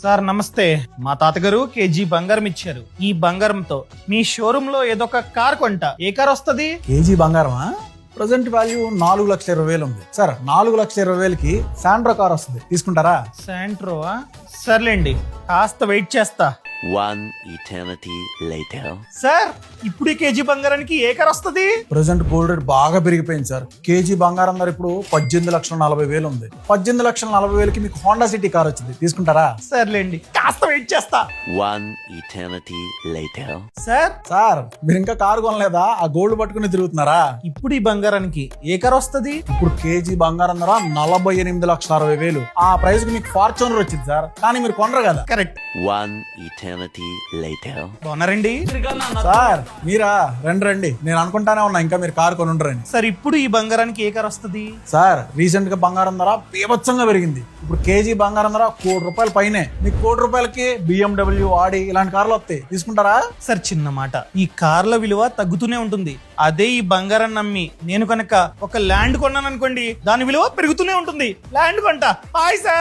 Sir నమస్తే. మా తాతగారు కేజీ బంగారం ఇచ్చారు. ఈ బంగారంతో మీ షోరూమ్ లో ఏదో ఒక కార్ కొంటా. ఏ కార్ వస్తది? కేజీ బంగారమా? ప్రజెంట్ వాల్యూ 4,20,000 ఉంది సార్. 4,20,000కి శాండ్రో కార్ వస్తుంది, తీసుకుంటారా? శాంట్రోవా? సర్లేండి, కాస్త వెయిట్ చేస్తా. One eternity later. సార్ ఇప్పుడు ఈ కేజీ బంగారానికి ఏ కార్ వస్తది? ప్రజెంట్ గోల్డ్ రేట్ బాగా పెరిగిపోయింది సార్. కేజీ బంగారం ధర ఇప్పుడు 18,40,000 ఉంది. 18,40,000కి మీకు హోండా సిటీ కార్ వచ్చింది, తీసుకుంటారా? సర్లేండి, కాస్త వెయిట్ చేస్తా. One eternity later. సార్ మీరు ఇంకా కారు కొనలేదా? ఆ గోల్డ్ పట్టుకుని తిరుగుతున్నారా? ఇప్పుడు ఈ బంగారానికి ఏ కార్ వస్తది? ఇప్పుడు కేజీ బంగారం ధర 48,60,000. ఆ ప్రైస్ కి మీకు ఫార్చ్యూనర్ వచ్చింది సార్, కానీ మీరు కొనరు కదా. కరెక్ట్. One eternity later. బాగున్నారండి? సార్ మీరా? రండి, నేను అనుకుంటానే ఉన్నా ఇంకా మీరు కారు కొని ఉండరని. సార్ ఇప్పుడు ఈ బంగారానికి ఏ కార్ వస్తది? సార్ రీసెంట్ గా బంగారం ధర బీభత్సంగా పెరిగింది. ఇప్పుడు కేజీ బంగారం ధర ₹1,00,00,000 పైనే. మీకు ₹1,00,00,000కి BMW, ఆడి ఇలాంటి కార్లు వస్తాయి, తీసుకుంటారా? సార్ చిన్న మాట, ఈ కార్ల విలువ తగ్గుతూనే ఉంటుంది. అదే ఈ బంగారం నమ్మి నేను కనుక ఒక ల్యాండ్ కొన్నాను అనుకోండి, దాని విలువ పెరుగుతూనే ఉంటుంది. ల్యాండ్ కొంటా. Hi sir.